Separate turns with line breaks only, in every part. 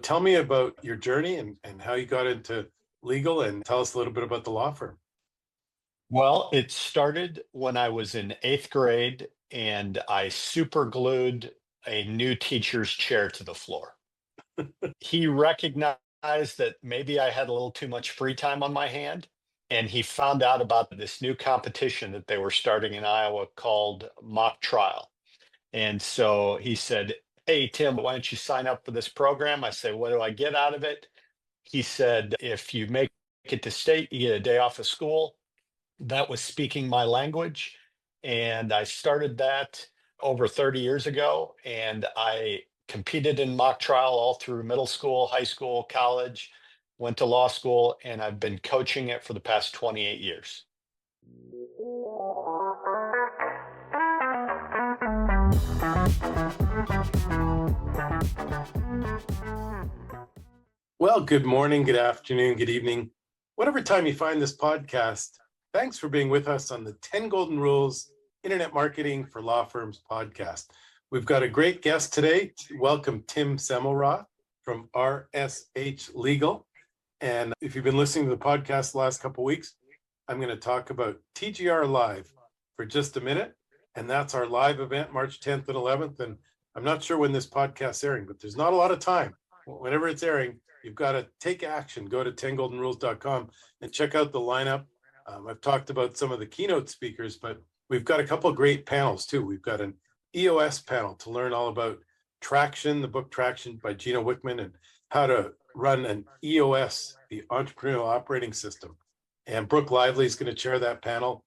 Tell me about your journey and how you got into legal, and tell us a little bit about the law firm.
Well, it started when I was in eighth grade and I super glued a new teacher's chair to the floor. He recognized that maybe I had a little too much free time on my hand, and he found out about this new competition that they were starting in Iowa called mock trial. And so he said, "Hey, Tim, why don't you sign up for this program?" I said, "What do I get out of it?" He said, "If you make it to state, you get a day off of school." That was speaking my language. And I started that over 30 years ago. And I competed in mock trial all through middle school, high school, college, went to law school, and I've been coaching it for the past 28 years.
Well, good morning, good afternoon, good evening. Whatever time you find this podcast, thanks for being with us on the 10 Golden Rules Internet Marketing for Law Firms podcast. We've got a great guest today. Welcome Tim Semelroth from RSH Legal. And if you've been listening to the podcast the last couple of weeks, I'm going to talk about TGR Live for just a minute. And that's our live event, March 10th and 11th. And I'm not sure when this podcast is airing, but there's not a lot of time. Whenever it's airing, you've got to take action. Go to 10goldenrules.com and check out the lineup. I've talked about some of the keynote speakers, but we've got a couple of great panels too. We've got an EOS panel to learn all about Traction, the book Traction by Gino Wickman, and how to run an EOS, the Entrepreneurial Operating System. And Brooke Lively is going to chair that panel.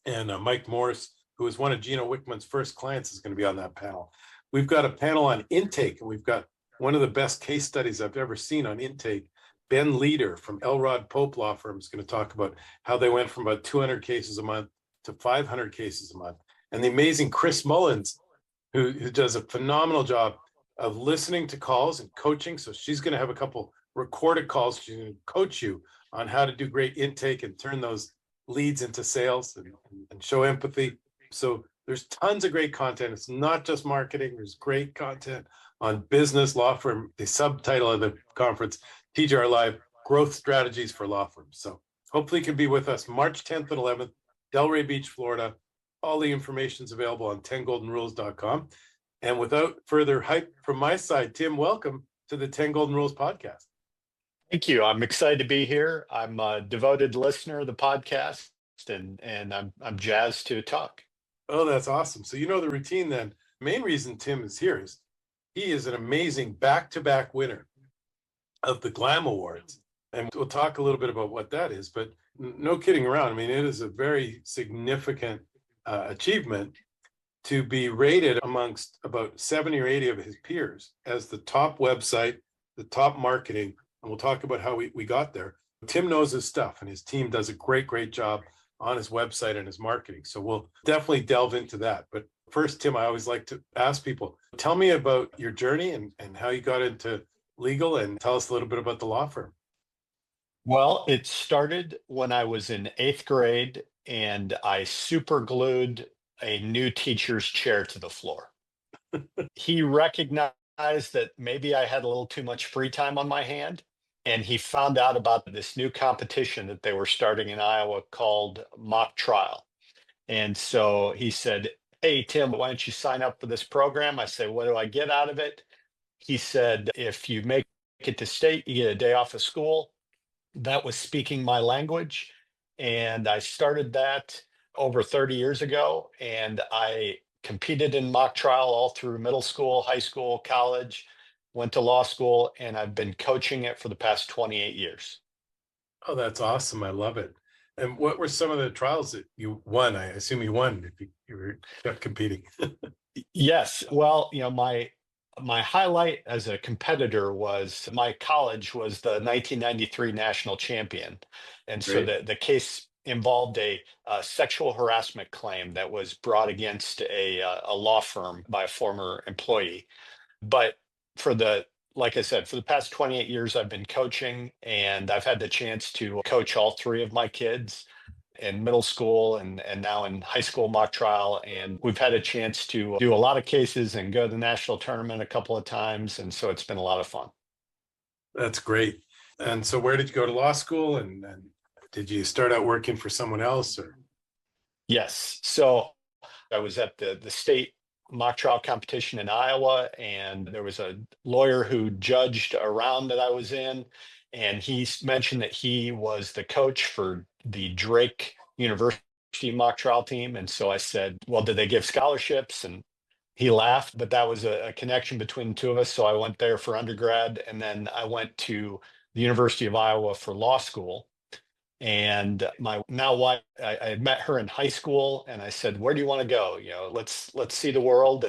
And Mike Morris, who is one of Gino Wickman's first clients, is going to be on that panel. We've got a panel on intake, and we've got one of the best case studies I've ever seen on intake. Ben Leader from Elrod Pope Law Firm is going to talk about how they went from about 200 cases a month to 500 cases a month. And the amazing Chris Mullins, who does a phenomenal job of listening to calls and coaching. So she's going to have a couple recorded calls. She's going to coach you on how to do great intake and turn those leads into sales and show empathy. So there's tons of great content. It's not just marketing. There's great content on business, law firm. The subtitle of the conference, TGR Live, Growth Strategies for Law Firms. So hopefully you can be with us March 10th and 11th, Delray Beach, Florida. All the information is available on 10goldenrules.com. And without further hype from my side, Tim, welcome to the 10 Golden Rules podcast.
Thank you. I'm excited to be here. I'm a devoted listener of the podcast, and I'm jazzed to talk.
Oh, that's awesome. So you know the routine then. Main reason Tim is here is he is an amazing back-to-back winner of the GLAM Awards. And we'll talk a little bit about what that is, but no kidding around. I mean, it is a very significant achievement to be rated amongst about 70 or 80 of his peers as the top website, the top marketing. And we'll talk about how we got there. Tim knows his stuff, and his team does a great job on his website and his marketing. So we'll definitely delve into that. But first, Tim, I always like to ask people, tell me about your journey and how you got into legal, and tell us a little bit about the law firm.
Well, it started when I was in eighth grade and I super glued a new teacher's chair to the floor. He recognized that maybe I had a little too much free time on my hand, and he found out about this new competition that they were starting in Iowa called mock trial. And so he said, "Hey, Tim, why don't you sign up for this program?" I said, "What do I get out of it?" He said, "If you make it to state, you get a day off of school." That was speaking my language. And I started that over 30 years ago. And I competed in mock trial all through middle school, high school, college, went to law school, and I've been coaching it for the past 28 years.
Oh, that's awesome. I love it. And what were some of the trials that you won? I assume you won if you were kept competing.
Yes. Well, my highlight as a competitor was my college was the 1993 national champion. And so
Great.
the case involved a sexual harassment claim that was brought against a law firm by a former employee. But like I said, for the past 28 years, I've been coaching, and I've had the chance to coach all three of my kids in middle school and now in high school mock trial. And we've had a chance to do a lot of cases and go to the national tournament a couple of times. And so it's been a lot of fun.
That's great. And so where did you go to law school, and did you start out working for someone else, or?
Yes. So I was at the state mock trial competition in Iowa, and there was a lawyer who judged a round that I was in, and mentioned that he was the coach for the Drake University mock trial team. And so I said, well, did they give scholarships? And he laughed, but that was a connection between the two of us. So I went there for undergrad, and then I went to the University of Iowa for law school. And my now wife, I had met her in high school, and I said, "Where do you want to go? Let's see the world."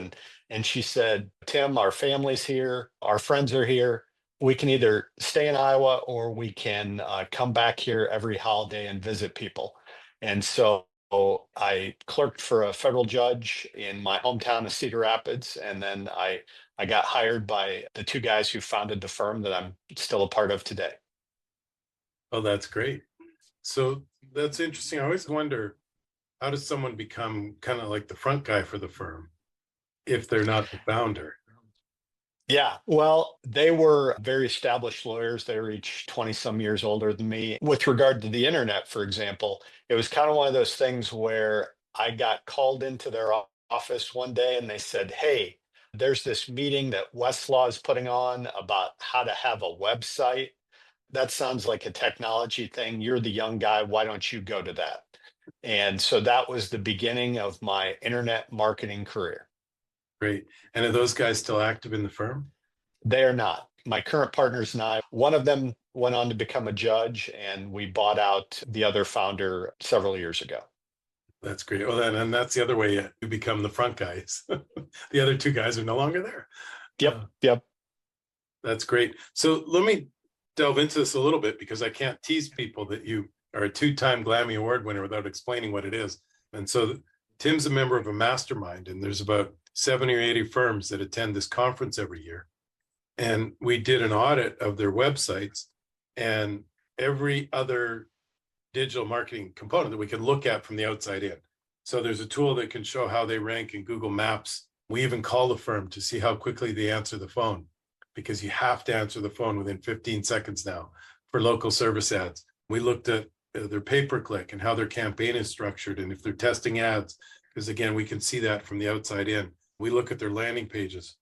And she said, "Tim, our family's here, our friends are here. We can either stay in Iowa or we can come back here every holiday and visit people." And so I clerked for a federal judge in my hometown of Cedar Rapids, and then I got hired by the two guys who founded the firm that I'm still a part of today.
Oh, that's great. So that's interesting. I always wonder, how does someone become kind of like the front guy for the firm if they're not the founder?
Yeah, well, they were very established lawyers. They were each 20 some years older than me. With regard to the internet, for example, it was kind of one of those things where I got called into their office one day and they said, "Hey, there's this meeting that Westlaw is putting on about how to have a website. That sounds like a technology thing. You're the young guy. Why don't you go to that?" And so that was the beginning of my internet marketing career.
Great. And are those guys still active in the firm?
They are not. My current partners and I, one of them went on to become a judge, and we bought out the other founder several years ago.
That's great. Well, then, and that's the other way you become the front guys. The other two guys are no longer there.
Yep, yep.
That's great. So let me delve into this a little bit, because I can't tease people that you are a two-time GLAM Award winner without explaining what it is. And so Tim's a member of a mastermind, and there's about 70 or 80 firms that attend this conference every year. And we did an audit of their websites and every other digital marketing component that we can look at from the outside in. So there's a tool that can show how they rank in Google Maps. We even call the firm to see how quickly they answer the phone, because you have to answer the phone within 15 seconds now for local service ads. We looked at their pay-per-click and how their campaign is structured, and if they're testing ads, because again, we can see that from the outside in. We look at their landing pages.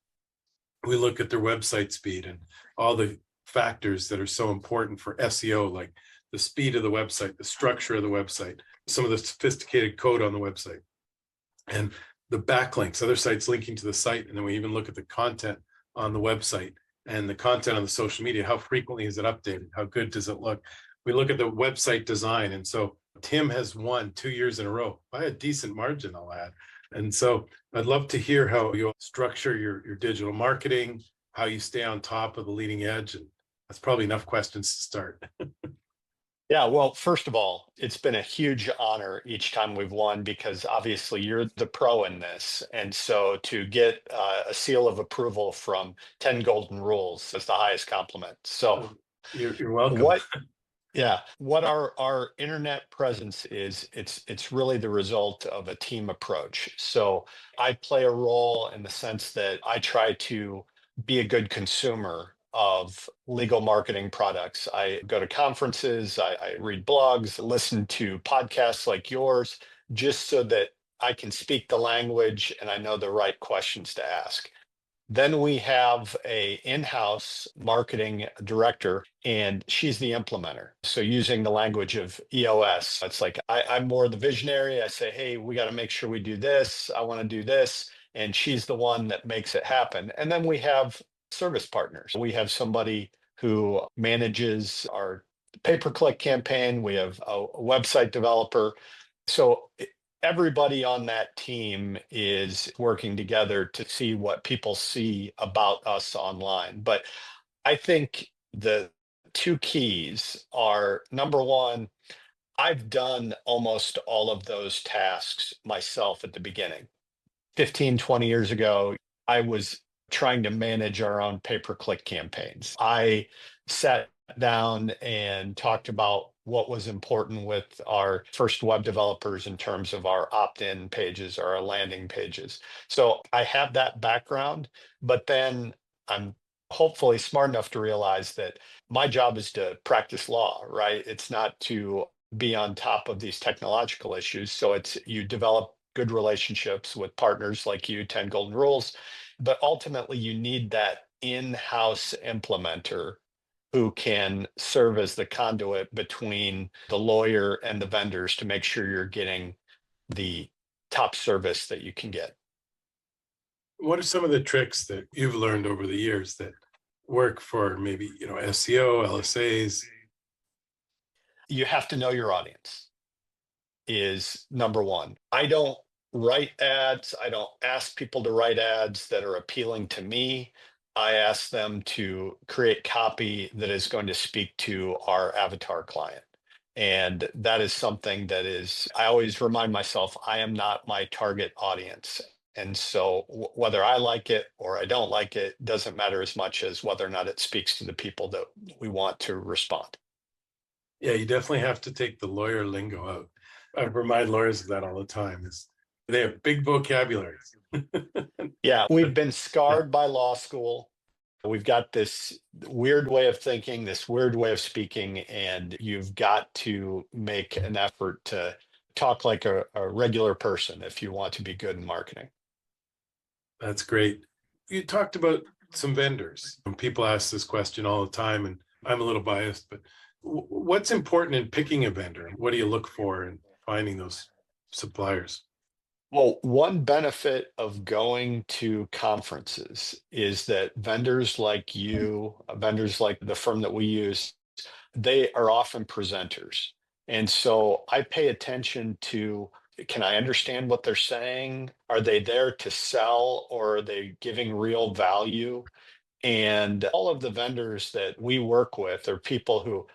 We look at their website speed and all the factors that are so important for SEO, like the speed of the website, the structure of the website, some of the sophisticated code on the website, and the backlinks, other sites linking to the site. And then we even look at the content on the website and the content on the social media. How frequently is it updated? How good does it look? We look at the website design. And so Tim has won 2 years in a row by a decent margin, I'll add. And so I'd love to hear how you structure your digital marketing, how you stay on top of the leading edge. And that's probably enough questions to start.
Yeah, well, first of all, it's been a huge honor each time we've won, because obviously you're the pro in this. And so to get a seal of approval from 10 Golden Rules is the highest compliment. So
You're welcome.
what our internet presence is, it's really the result of a team approach. So I play a role in the sense that I try to be a good consumer of legal marketing products. I go to conferences, I read blogs, listen to podcasts like yours, just so that I can speak the language and I know the right questions to ask. Then we have a in-house marketing director, and she's the implementer. So using the language of EOS, it's like I'm more the visionary. I say, "Hey, we got to make sure we do this. I want to do this." And she's the one that makes it happen. And then we have service partners. We have somebody who manages our pay-per-click campaign. We have a website developer. So everybody on that team is working together to see what people see about us online. But I think the two keys are, number one, I've done almost all of those tasks myself at the beginning. 15, 20 years ago, I was trying to manage our own pay-per-click campaigns. I sat down and talked about what was important with our first web developers in terms of our opt-in pages or our landing pages. So I have that background, but then I'm hopefully smart enough to realize that my job is to practice law, right? It's not to be on top of these technological issues. So it's you develop good relationships with partners like you, 10 Golden Rules, but ultimately you need that in-house implementer who can serve as the conduit between the lawyer and the vendors to make sure you're getting the top service that you can get.
What are some of the tricks that you've learned over the years that work for maybe, SEO, LSAs?
You have to know your audience is number one. I don't write ads. I don't ask people to write ads that are appealing to me. I ask them to create copy that is going to speak to our avatar client. And that is something that is, I always remind myself, I am not my target audience. And so whether I like it or I don't like it doesn't matter as much as whether or not it speaks to the people that we want to respond.
Yeah, you definitely have to take the lawyer lingo out. I remind lawyers of that all the time. Is they have big vocabularies.
Yeah, we've been scarred by law school. We've got this weird way of thinking, this weird way of speaking, and you've got to make an effort to talk like a regular person if you want to be good in marketing.
That's great. You talked about some vendors. People ask this question all the time, and I'm a little biased, but what's important in picking a vendor? What do you look for in finding those suppliers?
Well, one benefit of going to conferences is that vendors like you, vendors like the firm that we use, they are often presenters. And so I pay attention to, can I understand what they're saying? Are they there to sell or are they giving real value? And all of the vendors that we work with are people who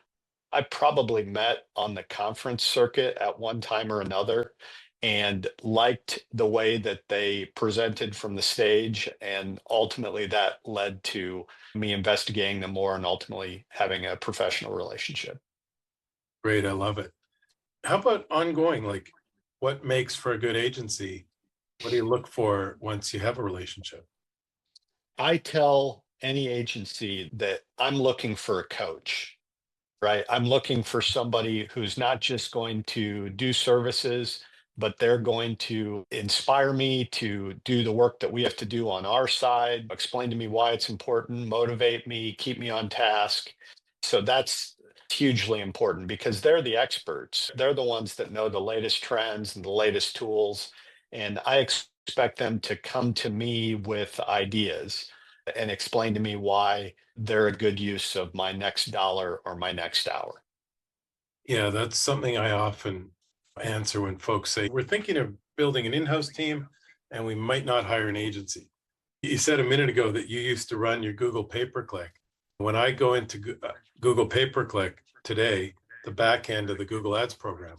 I probably met on the conference circuit at one time or another and liked the way that they presented from the stage. And ultimately, that led to me investigating them more and ultimately having a professional relationship.
Great, I love it. How about ongoing? Like, what makes for a good agency? What do you look for once you have a relationship?
I tell any agency that I'm looking for a coach, right? I'm looking for somebody who's not just going to do services, but they're going to inspire me to do the work that we have to do on our side, explain to me why it's important, motivate me, keep me on task. So that's hugely important because they're the experts. They're the ones that know the latest trends and the latest tools. And I expect them to come to me with ideas and explain to me why they're a good use of my next dollar or my next hour.
Yeah, that's something I often answer when folks say, we're thinking of building an in-house team and we might not hire an agency. You said a minute ago that you used to run your Google pay-per-click. When I go into Google pay-per-click today, the back end of the Google Ads program,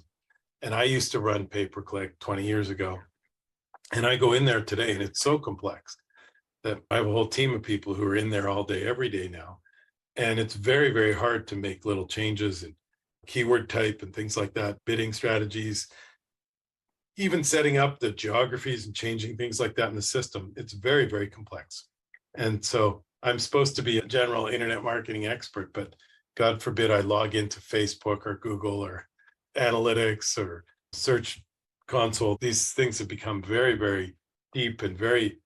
and I used to run pay-per-click 20 years ago, and I go in there today and it's so complex that I have a whole team of people who are in there all day, every day now. And it's very, very hard to make little changes in keyword type and things like that, bidding strategies, even setting up the geographies and changing things like that in the system. It's very, very complex. And so I'm supposed to be a general internet marketing expert, but God forbid I log into Facebook or Google or analytics or search console. These things have become very, very deep and very,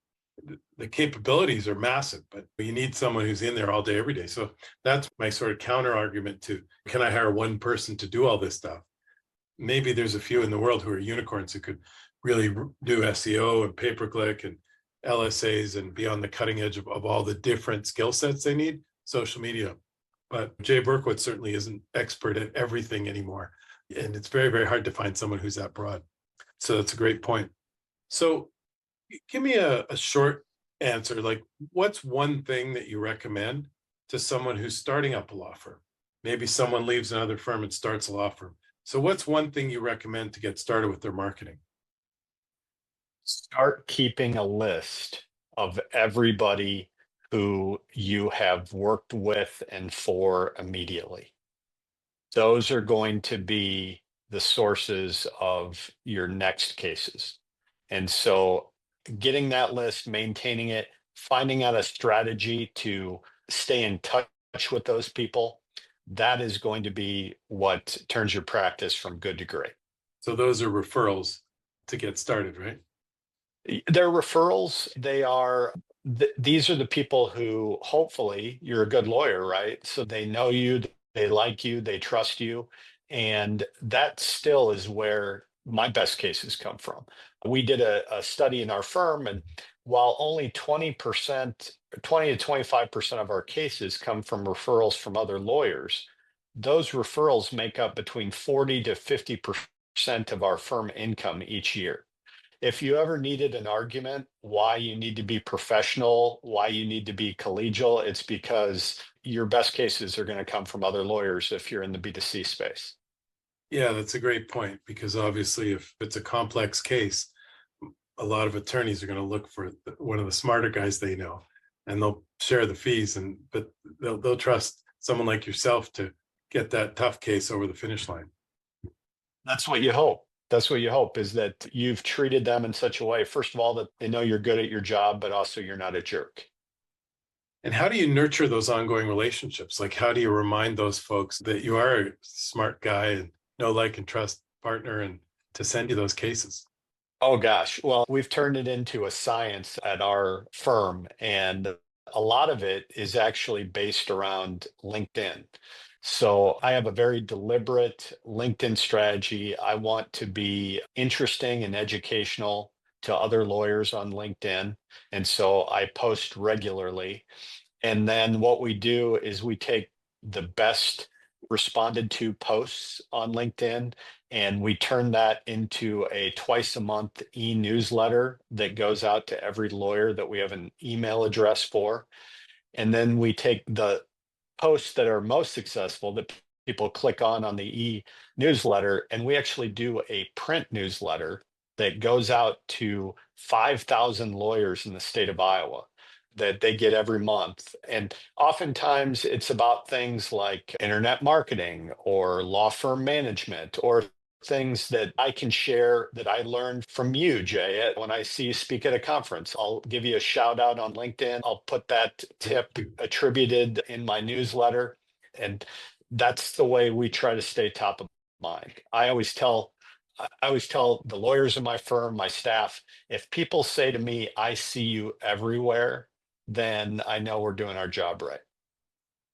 the capabilities are massive, but you need someone who's in there all day, every day. So that's my sort of counter argument to, can I hire one person to do all this stuff? Maybe there's a few in the world who are unicorns who could really do SEO and pay-per-click and LSAs and be on the cutting edge of all the different skill sets they need, social media. But Jay Berkowitz certainly isn't expert at everything anymore. And it's very, very hard to find someone who's that broad. So that's a great point. So give me a short answer. Like, what's one thing that you recommend to someone who's starting up a law firm? Maybe someone leaves another firm and starts a law firm. So what's one thing you recommend to get started with their marketing?
Start keeping a list of everybody who you have worked with and for immediately. Those are going to be the sources of your next cases. And so getting that list, maintaining it, finding out a strategy to stay in touch with those people, that is going to be what turns your practice from good to great.
So those are referrals to get started, right?
They're referrals. These are the people who, hopefully, you're a good lawyer, right? So they know you, they like you, they trust you. And that still is where my best cases come from. We did a study in our firm, and while only 20%, 20 to 25% of our cases come from referrals from other lawyers, those referrals make up between 40 to 50% of our firm income each year. If you ever needed an argument why you need to be professional, why you need to be collegial, it's because your best cases are going to come from other lawyers if you're in the B2C space.
Yeah, that's a great point, because obviously if it's a complex case, a lot of attorneys are going to look for one of the smarter guys they know, and they'll share the fees, but they'll trust someone like yourself to get that tough case over the finish line.
That's what you hope. That's what you hope, is that you've treated them in such a way, first of all, that they know you're good at your job, but also you're not a jerk.
And how do you nurture those ongoing relationships? Like, how do you remind those folks that you are a smart guy and know, like, and trust partner, and to send you those cases?
Oh gosh. Well, we've turned it into a science at our firm, and a lot of it is actually based around LinkedIn. So I have a very deliberate LinkedIn strategy. I want to be interesting and educational to other lawyers on LinkedIn. And so I post regularly. And then what we do is we take the best responded to posts on LinkedIn and we turn that into a twice a month e-newsletter that goes out to every lawyer that we have an email address for. And then we take the posts that are most successful that people click on the e-newsletter, and we actually do a print newsletter that goes out to 5,000 lawyers in the state of Iowa that they get every month. And oftentimes it's about things like internet marketing or law firm management, or things that I can share that I learned from you, Jay. When I see you speak at a conference, I'll give you a shout out on LinkedIn. I'll put that tip attributed in my newsletter. And that's the way we try to stay top of mind. I always tell the lawyers in my firm, my staff, if people say to me, I see you everywhere, then I know we're doing our job right.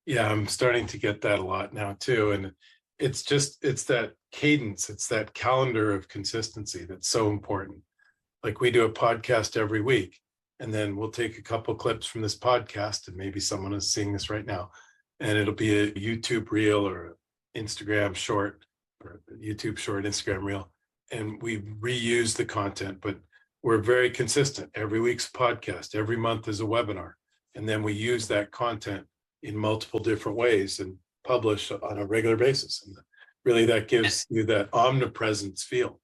Yeah, I'm starting to get that a lot now too. And it's that cadence, it's that calendar of consistency that's so important. Like, we do a podcast every week, and then we'll take a couple clips from this podcast, and maybe someone is seeing this right now, and it'll be a YouTube reel or Instagram short, or YouTube short, Instagram reel, and we reuse the content, but we're very consistent. Every week's podcast, every month is a webinar, and then we use that content in multiple different ways and publish on a regular basis. And really, that gives you that omnipresence feel.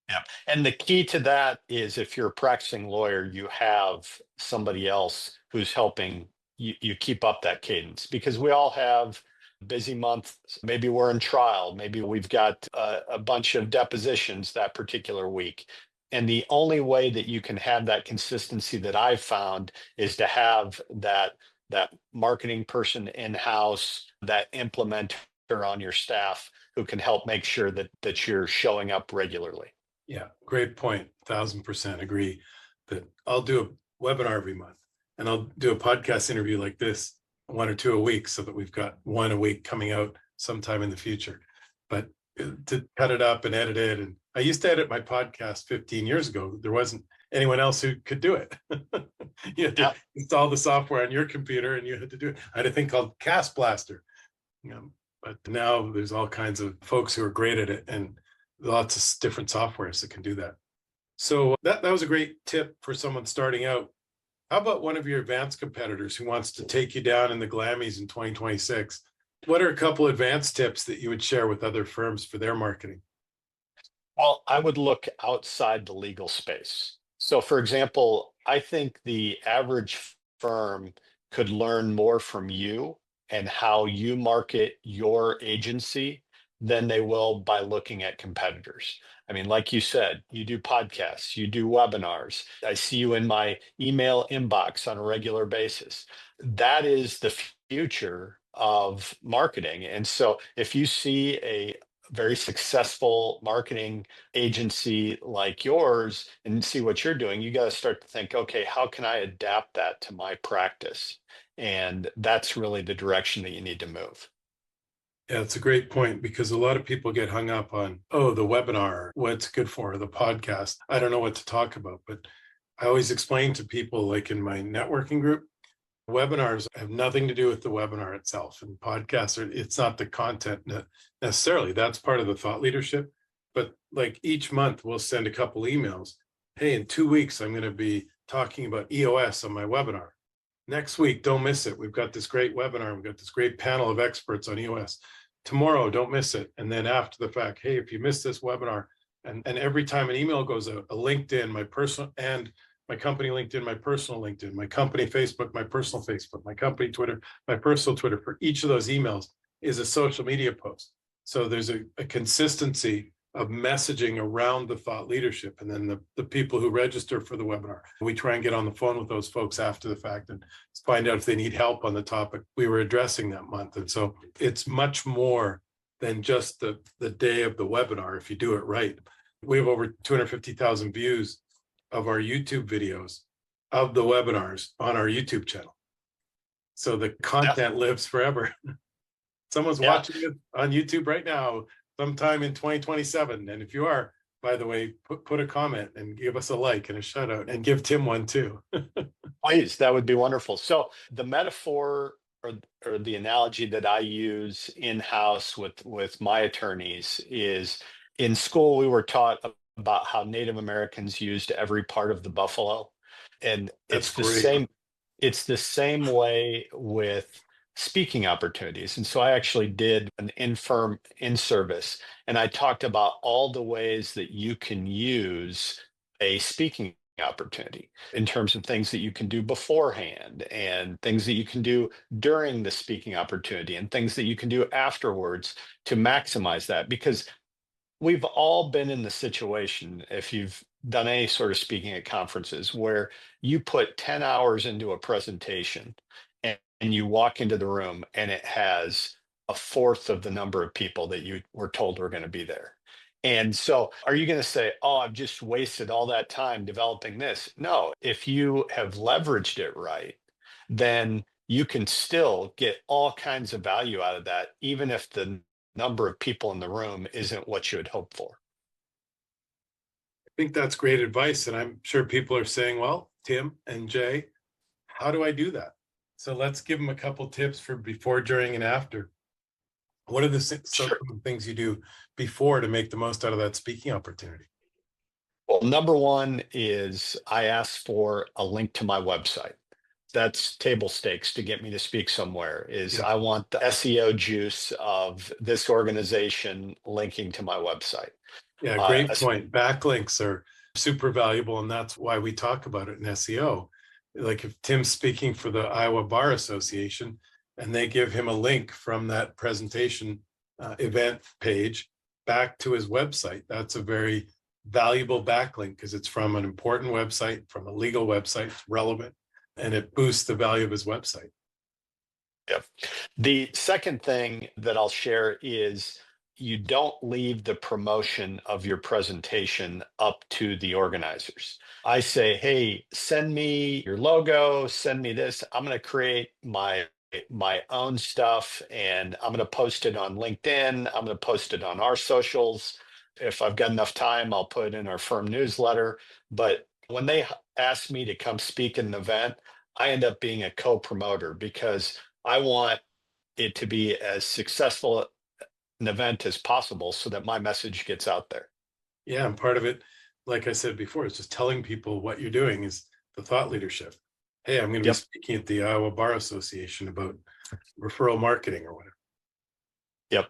Yeah. And the key to that is, if you're a practicing lawyer, you have somebody else who's helping you keep up that cadence, because we all have busy months. Maybe we're in trial. Maybe we've got a bunch of depositions that particular week. And the only way that you can have that consistency that I've found is to have that marketing person in-house, that implementer on your staff who can help make sure that you're showing up regularly.
Yeah, great point. 1,000% agree that I'll do a webinar every month, and I'll do a podcast interview like this, one or two a week, so that we've got one a week coming out sometime in the future. But to cut it up and edit it, and I used to edit my podcast 15 years ago. There wasn't anyone else who could do it. You had to install the software on your computer, and you had to do it. I had a thing called Cast Blaster. But now there's all kinds of folks who are great at it, and lots of different softwares that can do that. So that was a great tip for someone starting out. How about one of your advanced competitors who wants to take you down in the Glammies in 2026? What are a couple advanced tips that you would share with other firms for their marketing?
Well, I would look outside the legal space. So, for example, I think the average firm could learn more from you and how you market your agency than they will by looking at competitors. I mean, like you said, you do podcasts, you do webinars. I see you in my email inbox on a regular basis. That is the future of marketing. And so if you see a very successful marketing agency like yours and see what you're doing, you got to start to think, okay, how can I adapt that to my practice? And that's really the direction that you need to move.
Yeah, it's a great point because a lot of people get hung up on, oh, the webinar, what's good for, the podcast. I don't know what to talk about, but I always explain to people, like in my networking group, webinars have nothing to do with the webinar itself, and podcasts are, it's not the content necessarily. That's part of the thought leadership. But like each month, we'll send a couple emails. Hey, in 2 weeks, I'm going to be talking about EOS on my webinar. Next week, don't miss it. We've got this great webinar. We've got this great panel of experts on EOS. Tomorrow, don't miss it. And then after the fact, hey, if you missed this webinar, and every time an email goes out, a LinkedIn, my personal, and my company LinkedIn, my personal LinkedIn, my company Facebook, my personal Facebook, my company Twitter, my personal Twitter, for each of those emails is a social media post. So there's a consistency of messaging around the thought leadership. And then the people who register for the webinar, we try and get on the phone with those folks after the fact and find out if they need help on the topic we were addressing that month. And so it's much more than just the day of the webinar if you do it right. We have over 250,000 views of our YouTube videos of the webinars on our YouTube channel. So the content lives forever. Someone's watching it on YouTube right now, sometime in 2027. And if you are, by the way, put a comment and give us a like and a shout out, and give Tim one too.
Please, that would be wonderful. So the metaphor or the analogy that I use in-house with my attorneys is, in school, we were taught about how Native Americans used every part of the buffalo. And
That's
it's the same way with speaking opportunities. And so I actually did an in-firm in-service, and I talked about all the ways that you can use a speaking opportunity in terms of things that you can do beforehand and things that you can do during the speaking opportunity and things that you can do afterwards to maximize that. Because we've all been in the situation, if you've done any sort of speaking at conferences, where you put 10 hours into a presentation and you walk into the room and it has a fourth of the number of people that you were told were going to be there. And so are you going to say, oh, I've just wasted all that time developing this? No, if you have leveraged it right, then you can still get all kinds of value out of that, even if the number of people in the room isn't what you had hoped for.
I think that's great advice. And I'm sure people are saying, well, Tim and Jay, how do I do that? So let's give them a couple tips for before, during, and after. What are the some things you do before to make the most out of that speaking opportunity?
Well, number one is I ask for a link to my website. That's table stakes to get me to speak somewhere. I want the SEO juice of this organization linking to my website.
Yeah, great point. Backlinks are super valuable, and that's why we talk about it in SEO. Like if Tim's speaking for the Iowa Bar Association and they give him a link from that presentation event page back to his website, that's a very valuable backlink because it's from an important website, from a legal website, it's relevant, and it boosts the value of his website.
Yep. The second thing that I'll share is you don't leave the promotion of your presentation up to the organizers. I say, hey, send me your logo, send me this. I'm going to create my own stuff and I'm going to post it on LinkedIn. I'm going to post it on our socials. If I've got enough time, I'll put it in our firm newsletter. But when they ask me to come speak at an event, I end up being a co-promoter because I want it to be as successful an event as possible so that my message gets out there.
Yeah, and part of it, like I said before, is just telling people what you're doing is the thought leadership. Hey, I'm going to be speaking at the Iowa Bar Association about referral marketing or whatever.
Yep.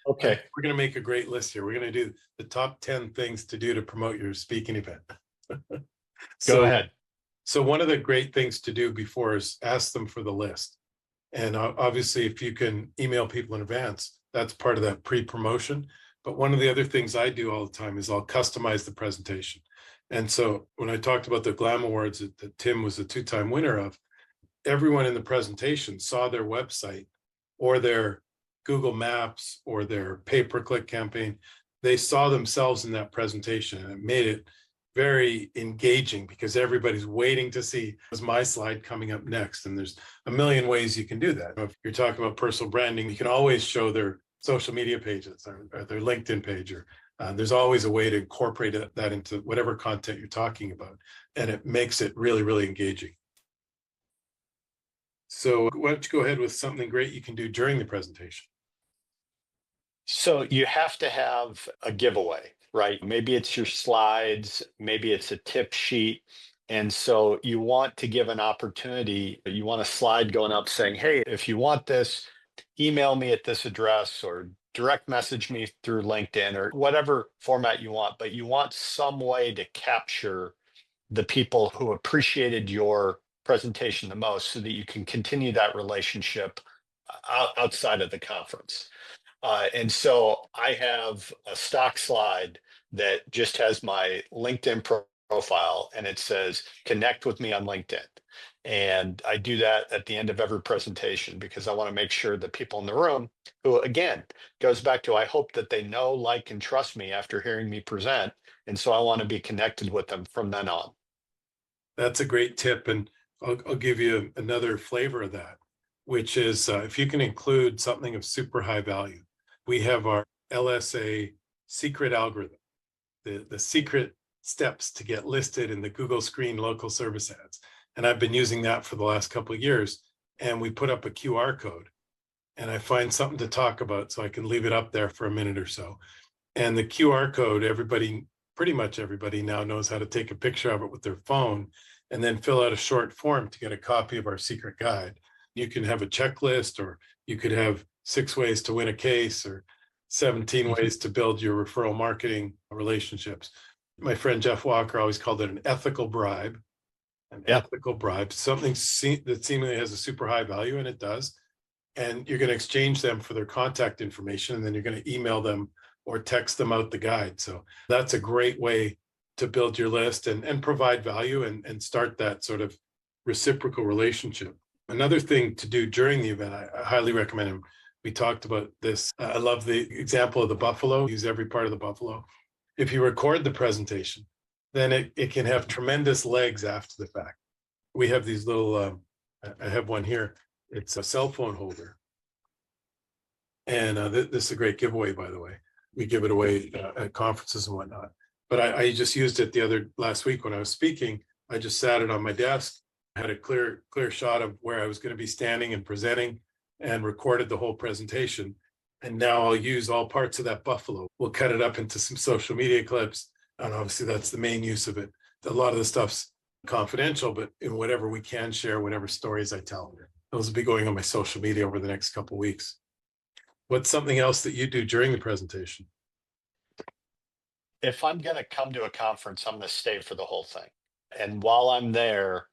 Okay.
We're going to make a great list here. We're going to do the top 10 things to do to promote your speaking event.
Go ahead.
So one of the great things to do before is ask them for the list. And obviously, if you can email people in advance, That's part of that pre-promotion. But one of the other things I do all the time is I'll customize the presentation. And so when I talked about the GLAM Awards that Tim was a two-time winner of, everyone in the presentation saw their website or their Google Maps or their pay-per-click campaign. They saw themselves in that presentation, and it made it very engaging because everybody's waiting to see, is my slide coming up next? And there's a million ways you can do that. If you're talking about personal branding, you can always show their social media pages or their LinkedIn page, or there's always a way to incorporate that into whatever content you're talking about. And it makes it really, really engaging. So why don't you go ahead with something great you can do during the presentation?
So you have to have a giveaway, right? Maybe it's your slides, maybe it's a tip sheet. And so you want to give an opportunity, you want a slide going up saying, hey, if you want this, email me at this address or direct message me through LinkedIn or whatever format you want, but you want some way to capture the people who appreciated your presentation the most so that you can continue that relationship outside of the conference. And so I have a stock slide that just has my LinkedIn profile and it says, connect with me on LinkedIn. And I do that at the end of every presentation because I want to make sure that people in the room, who again goes back to, I hope that they know, like, and trust me after hearing me present. And so I want to be connected with them from then on.
That's a great tip. And I'll give you another flavor of that, which is if you can include something of super high value. We have our LSA secret algorithm, the secret steps to get listed in the Google Screen local service ads. And I've been using that for the last couple of years. And we put up a QR code and I find something to talk about so I can leave it up there for a minute or so. And the QR code, pretty much everybody now knows how to take a picture of it with their phone and then fill out a short form to get a copy of our secret guide. You can have a checklist, or you could have 6 ways to win a case, or 17 ways to build your referral marketing relationships. My friend Jeff Walker always called it an ethical bribe. Ethical bribe, something that seemingly has a super high value, and it does. And you're going to exchange them for their contact information, and then you're going to email them or text them out the guide. So that's a great way to build your list and provide value and start that sort of reciprocal relationship. Another thing to do during the event, I highly recommend it. We talked about this. I love the example of the buffalo. Use every part of the buffalo. If you record the presentation, then it can have tremendous legs after the fact. We have these little, I have one here. It's a cell phone holder. And this is a great giveaway, by the way. We give it away at conferences and whatnot. But I just used it last week when I was speaking. I just sat it on my desk, had a clear shot of where I was going to be standing and presenting, and recorded the whole presentation. And now I'll use all parts of that buffalo. We'll cut it up into some social media clips. And obviously that's the main use of it. A lot of the stuff's confidential, but in whatever we can share, whatever stories I tell, those will be going on my social media over the next couple of weeks. What's something else that you do during the presentation?
If I'm going to come to a conference, I'm going to stay for the whole thing. And while I'm there,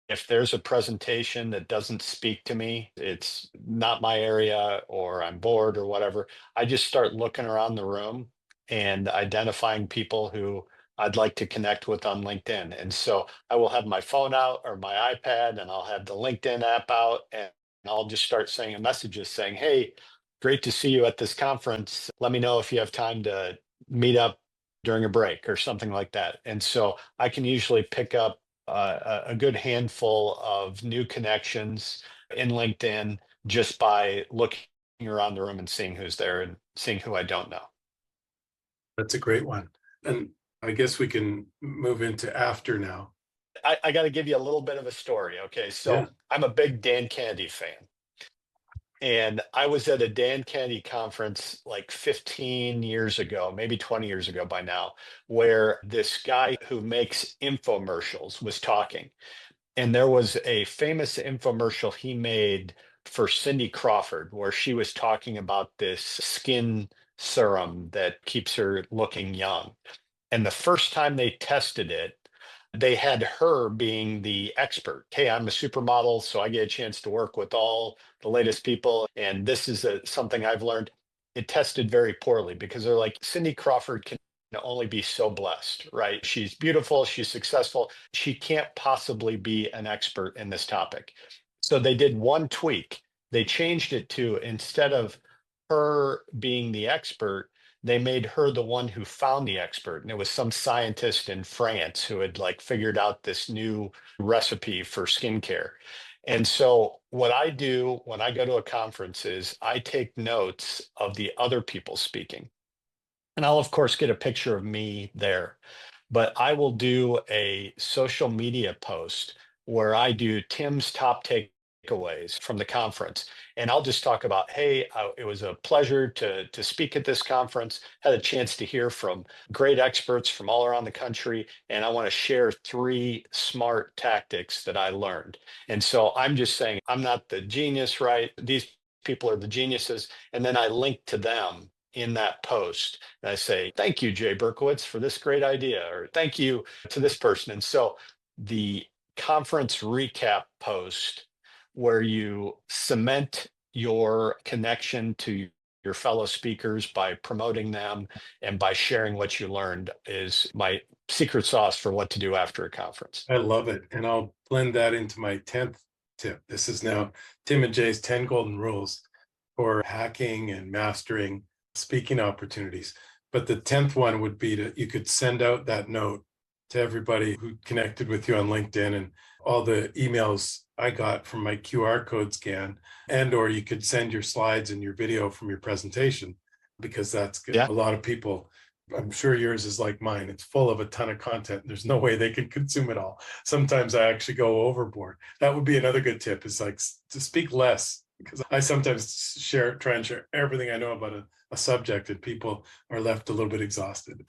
if there's a presentation that doesn't speak to me, it's not my area, or I'm bored or whatever, I just start looking around the room and identifying people who I'd like to connect with on LinkedIn. And so I will have my phone out or my iPad, and I'll have the LinkedIn app out, and I'll just start sending messages saying, hey, great to see you at this conference. Let me know if you have time to meet up during a break or something like that. And so I can usually pick up a good handful of new connections in LinkedIn just by looking around the room and seeing who's there and seeing who I don't know.
That's a great one. And I guess we can move into after now.
I got to give you a little bit of a story. Okay. So
Yeah.
I'm a big Dan Kennedy fan. And I was at a Dan Kennedy conference like 15 years ago, maybe 20 years ago by now, where this guy who makes infomercials was talking. And there was a famous infomercial he made for Cindy Crawford, where she was talking about this skin serum that keeps her looking young. And the first time they tested it, they had her being the expert. Hey, I'm a supermodel, so I get a chance to work with all the latest people. And this is something I've learned. it tested very poorly because they're like, Cindy Crawford can only be so blessed, right? She's beautiful, she's successful. She can't possibly be an expert in this topic. So they did one tweak. They changed it to, instead of her being the expert, they made her the one who found the expert. And it was some scientist in France who had like figured out this new recipe for skincare. And so what I do when I go to a conference is I take notes of the other people speaking. And I'll, of course, get a picture of me there. But I will do a social media post where I do Tim's top takeaways from the conference. And I'll just talk about, hey, it was a pleasure to speak at this conference, had a chance to hear from great experts from all around the country. And I want to share 3 smart tactics that I learned. And so I'm just saying, I'm not the genius, right? These people are the geniuses. And then I link to them in that post. And I say, thank you, Jay Berkowitz, for this great idea, or thank you to this person. And so the conference recap post where you cement your connection to your fellow speakers by promoting them and by sharing what you learned is my secret sauce for what to do after a conference.
I love it. And I'll blend that into my 10th tip. This is now Tim and Jay's 10 golden rules for hacking and mastering speaking opportunities. But the 10th one would be you could send out that note to everybody who connected with you on LinkedIn and all the emails I got from my QR code scan, and or you could send your slides and your video from your presentation, because that's good.
Yeah.
A lot of people, I'm sure yours is like mine. It's full of a ton of content. There's no way they can consume it all. Sometimes I actually go overboard. That would be another good tip, is like to speak less, because I sometimes try and share everything I know about a subject, and people are left a little bit exhausted.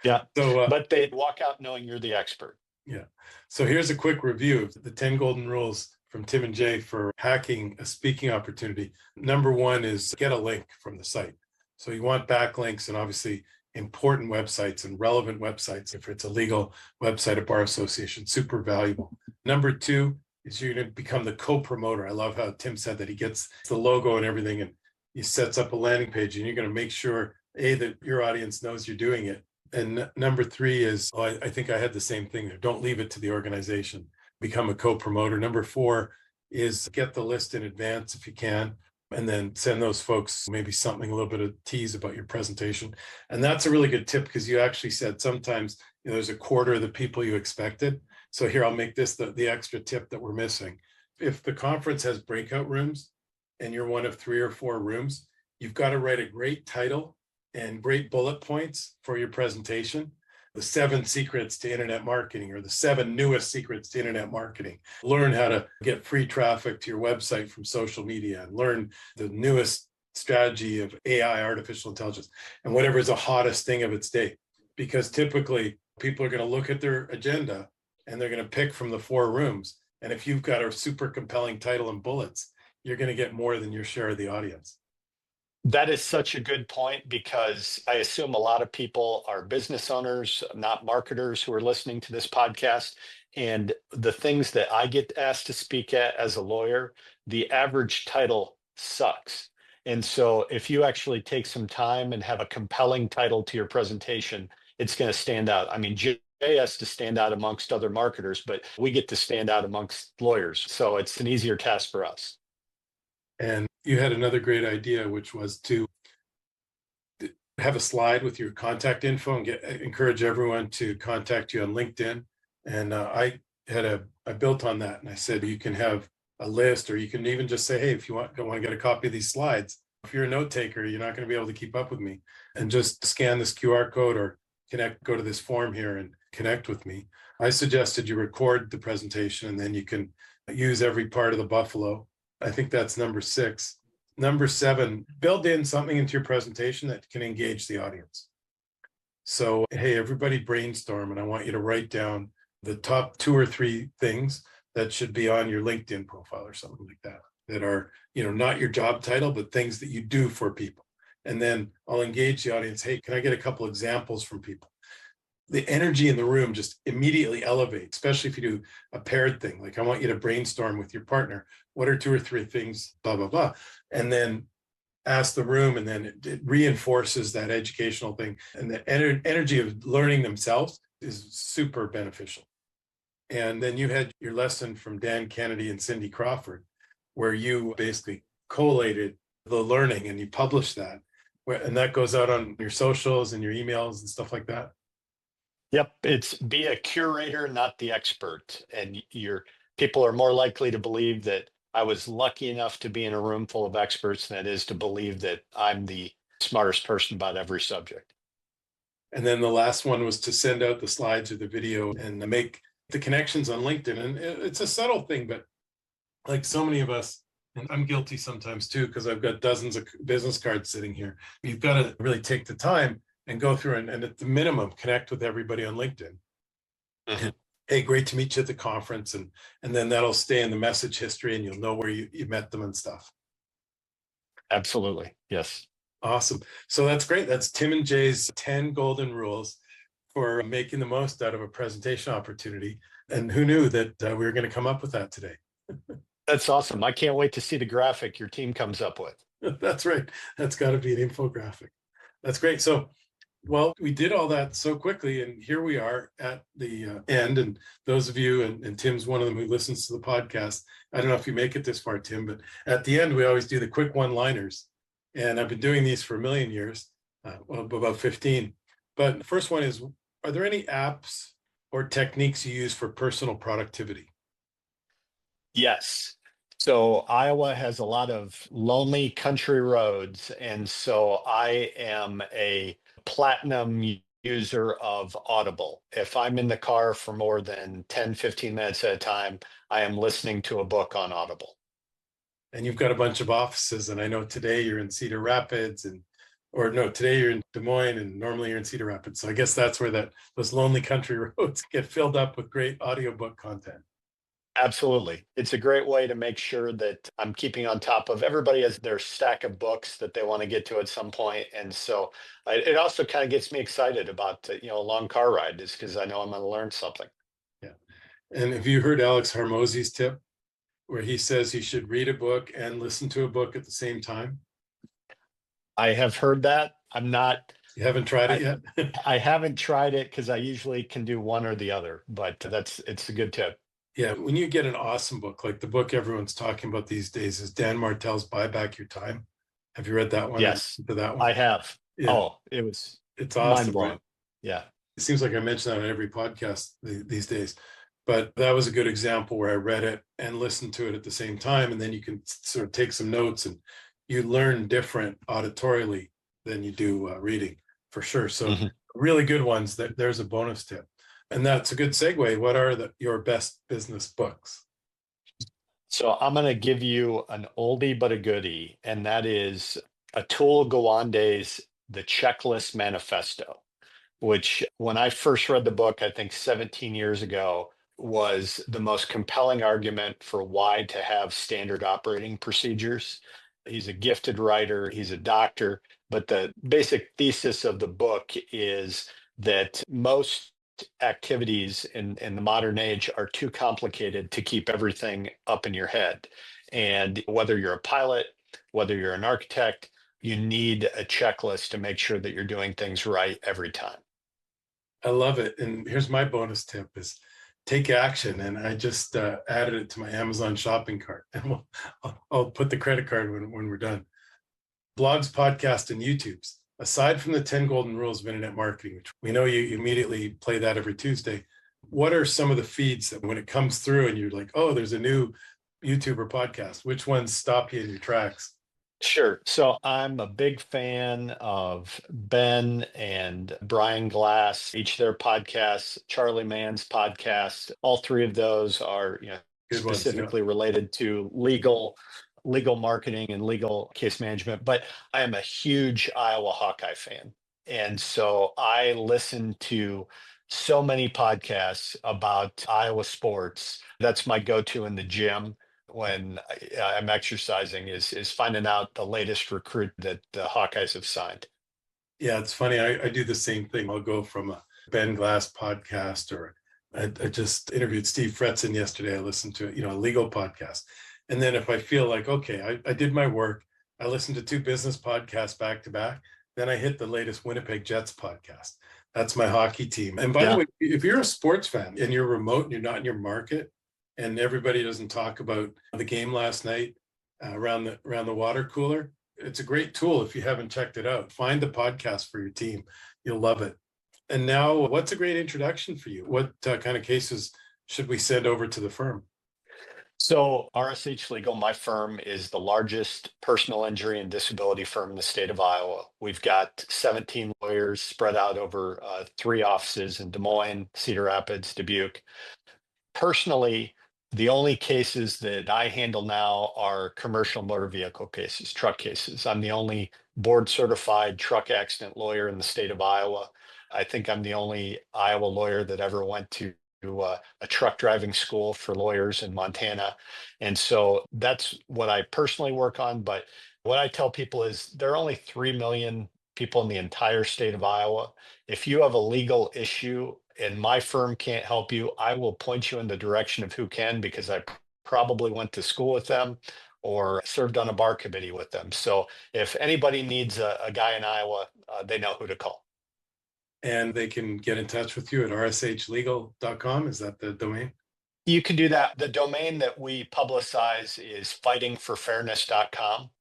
Yeah.
So,
but they'd walk out knowing you're the expert.
Yeah. So here's a quick review of the 10 golden rules from Tim and Jay for hacking a speaking opportunity. Number 1 is get a link from the site. So you want backlinks, and obviously important websites and relevant websites. If it's a legal website, a bar association, super valuable. Number 2 is you're going to become the co-promoter. I love how Tim said that he gets the logo and everything, and he sets up a landing page, and you're going to make sure, A, that your audience knows you're doing it. And number 3 is, I think I had the same thing there. Don't leave it to the organization. Become a co-promoter. Number 4 is get the list in advance if you can, and then send those folks maybe something, a little bit of tease about your presentation. And that's a really good tip, because you actually said sometimes there's a quarter of the people you expected. So here, I'll make this the extra tip that we're missing. If the conference has breakout rooms and you're one of 3 or 4 rooms, you've got to write a great title and great bullet points for your presentation. The 7 secrets to internet marketing, or the 7 newest secrets to internet marketing. Learn how to get free traffic to your website from social media, and learn the newest strategy of AI, artificial intelligence, and whatever is the hottest thing of its day. Because typically people are going to look at their agenda and they're going to pick from the 4 rooms. And if you've got a super compelling title and bullets, you're going to get more than your share of the audience.
That is such a good point, because I assume a lot of people are business owners, not marketers, who are listening to this podcast. And the things that I get asked to speak at as a lawyer, the average title sucks. And so if you actually take some time and have a compelling title to your presentation, it's going to stand out. I mean, Jay has to stand out amongst other marketers, but we get to stand out amongst lawyers. So it's an easier task for us.
And you had another great idea, which was to have a slide with your contact info and encourage everyone to contact you on LinkedIn. And I built on that, and I said you can have a list, or you can even just say, hey, if you want to get a copy of these slides, if you're a note taker, you're not going to be able to keep up with me, and just scan this QR code or go to this form here and connect with me. I suggested you record the presentation, and then you can use every part of the buffalo. I think that's number 6. Number 7, build in something into your presentation that can engage the audience. So, hey, everybody brainstorm, and I want you to write down the top 2 or 3 things that should be on your LinkedIn profile or something like that, that are, not your job title, but things that you do for people. And then I'll engage the audience. Hey, can I get a couple examples from people? The energy in the room just immediately elevates, especially if you do a paired thing. Like, I want you to brainstorm with your partner. What are 2 or 3 things, blah, blah, blah. And then ask the room, and then it reinforces that educational thing. And the energy of learning themselves is super beneficial. And then you had your lesson from Dan Kennedy and Cindy Crawford, where you basically collated the learning and you published that. And that goes out on your socials and your emails and stuff like that.
Yep, it's be a curator, not the expert. And your people are more likely to believe that I was lucky enough to be in a room full of experts than it is to believe that I'm the smartest person about every subject.
And then the last one was to send out the slides or the video and make the connections on LinkedIn. And it's a subtle thing, but like so many of us, and I'm guilty sometimes too, because I've got dozens of business cards sitting here. You've got to really take the time and go through and at the minimum, connect with everybody on LinkedIn.
Mm-hmm.
Hey, great to meet you at the conference. And then that'll stay in the message history and you'll know where you met them and stuff.
Absolutely. Yes.
Awesome. So that's great. That's Tim and Jay's 10 golden rules for making the most out of a presentation opportunity. And who knew that we were going to come up with that today?
That's awesome. I can't wait to see the graphic your team comes up with.
That's right. That's got to be an infographic. That's great. So, well, we did all that so quickly, and here we are at the end. And those of you, and Tim's one of them who listens to the podcast, I don't know if you make it this far, Tim, but at the end, we always do the quick one-liners. And I've been doing these for a million years, well, about 15. But the first one is, are there any apps or techniques you use for personal productivity?
Yes. So Iowa has a lot of lonely country roads. And so I am a platinum user of Audible. If I'm in the car for more than 10, 15 minutes at a time, I am listening to a book on Audible.
And you've got a bunch of offices, and I know today you're in Cedar Rapids, today you're in Des Moines, and normally you're in Cedar Rapids. So I guess that's where those lonely country roads get filled up with great audiobook content.
Absolutely. It's a great way to make sure that I'm keeping on top of everybody has their stack of books that they want to get to at some point. And so it also kind of gets me excited about, a long car ride is because I know I'm going to learn something.
Yeah. And have you heard Alex Hormozy's tip where he says you should read a book and listen to a book at the same time?
I have heard that.
You haven't tried it yet?
I haven't tried it because I usually can do one or the other, but it's a good tip.
Yeah, when you get an awesome book, like the book everyone's talking about these days is Dan Martell's Buy Back Your Time. Have you read that one?
Yes,
that one?
I have.
Yeah.
Oh, it's
awesome,
mind-blowing.
right?
Yeah.
It seems like I mention that on every podcast these days. But that was a good example where I read it and listened to it at the same time. And then you can sort of take some notes and you learn different auditorially than you do reading, for sure. So really good ones. There's a bonus tip. And that's a good segue. What are your best business books?
So I'm going to give you an oldie but a goodie, and that is Atul Gawande's The Checklist Manifesto, which when I first read the book, I think 17 years ago, was the most compelling argument for why to have standard operating procedures. He's a gifted writer, he's a doctor, but the basic thesis of the book is that most activities in the modern age are too complicated to keep everything up in your head. And whether you're a pilot, whether you're an architect, you need a checklist to make sure that you're doing things right every time.
I love it. And here's my bonus tip is take action. And I just added it to my Amazon shopping cart. And I'll put the credit card when we're done. Blogs, podcasts, and YouTubes. Aside from the 10 golden rules of internet marketing, which we know you immediately play that every Tuesday, what are some of the feeds that when it comes through and you're like, oh, there's a new YouTube or podcast, which ones stop you in your tracks?
Sure. So I'm a big fan of Ben and Brian Glass, each of their podcasts, Charlie Mann's podcast. All three of those are,
Good ones,
specifically related to legal marketing and legal case management. But I am a huge Iowa Hawkeye fan. And so I listen to so many podcasts about Iowa sports. That's my go-to in the gym when I'm exercising is finding out the latest recruit that the Hawkeyes have signed.
Yeah, it's funny. I do the same thing. I'll go from a Ben Glass podcast, or I just interviewed Steve Fretzen yesterday. I listened to a legal podcast. And then if I feel like, okay, I did my work, I listen to 2 business podcasts back to back. Then I hit the latest Winnipeg Jets podcast. That's my hockey team. And by the way, if you're a sports fan and you're remote and you're not in your market, and everybody doesn't talk about the game last night around the water cooler, it's a great tool if you haven't checked it out. Find the podcast for your team. You'll love it. And now, what's a great introduction for you? What kind of cases should we send over to the firm?
So RSH Legal, my firm, is the largest personal injury and disability firm in the state of Iowa. We've got 17 lawyers spread out over 3 offices in Des Moines, Cedar Rapids, Dubuque. Personally, the only cases that I handle now are commercial motor vehicle cases, truck cases. I'm the only board certified truck accident lawyer in the state of Iowa. I think I'm the only Iowa lawyer that ever went to a truck driving school for lawyers in Montana. And so that's what I personally work on. But what I tell people is there are only 3 million people in the entire state of Iowa. If you have a legal issue and my firm can't help you, I will point you in the direction of who can, because I probably went to school with them or served on a bar committee with them. So if anybody needs a guy in Iowa, they know who to call.
And they can get in touch with you at rshlegal.com. Is that the domain?
You can do that. The domain that we publicize is fightingforfairness.com.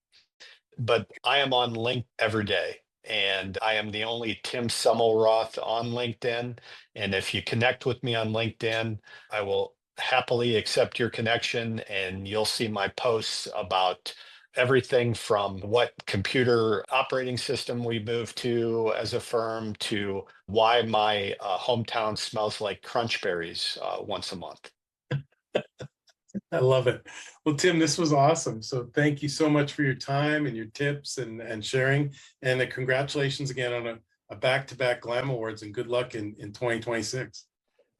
But I am on LinkedIn every day, and I am the only Tim Semelroth on LinkedIn. And if you connect with me on LinkedIn, I will happily accept your connection, and you'll see my posts about everything from what computer operating system we moved to as a firm to why my hometown smells like crunch berries once a month.
I love it. Well, Tim, this was awesome. So thank you so much for your time and your tips and sharing. And congratulations again on a back-to-back GLAM Awards, and good luck in 2026.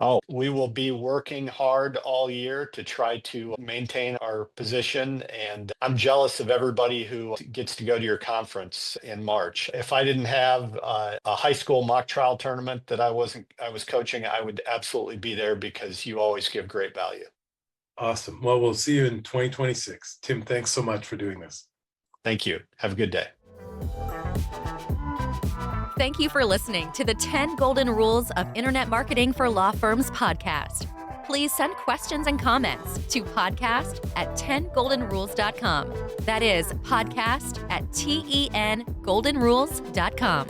Oh, we will be working hard all year to try to maintain our position. And I'm jealous of everybody who gets to go to your conference in March. If I didn't have a high school mock trial tournament that I was coaching, I would absolutely be there, because you always give great value.
Awesome. Well, we'll see you in 2026. Tim, thanks so much for doing this.
Thank you. Have a good day.
Thank you for listening to the 10 Golden Rules of Internet Marketing for Law Firms podcast. Please send questions and comments to podcast@10goldenrules.com. That is podcast@TENgoldenrules.com.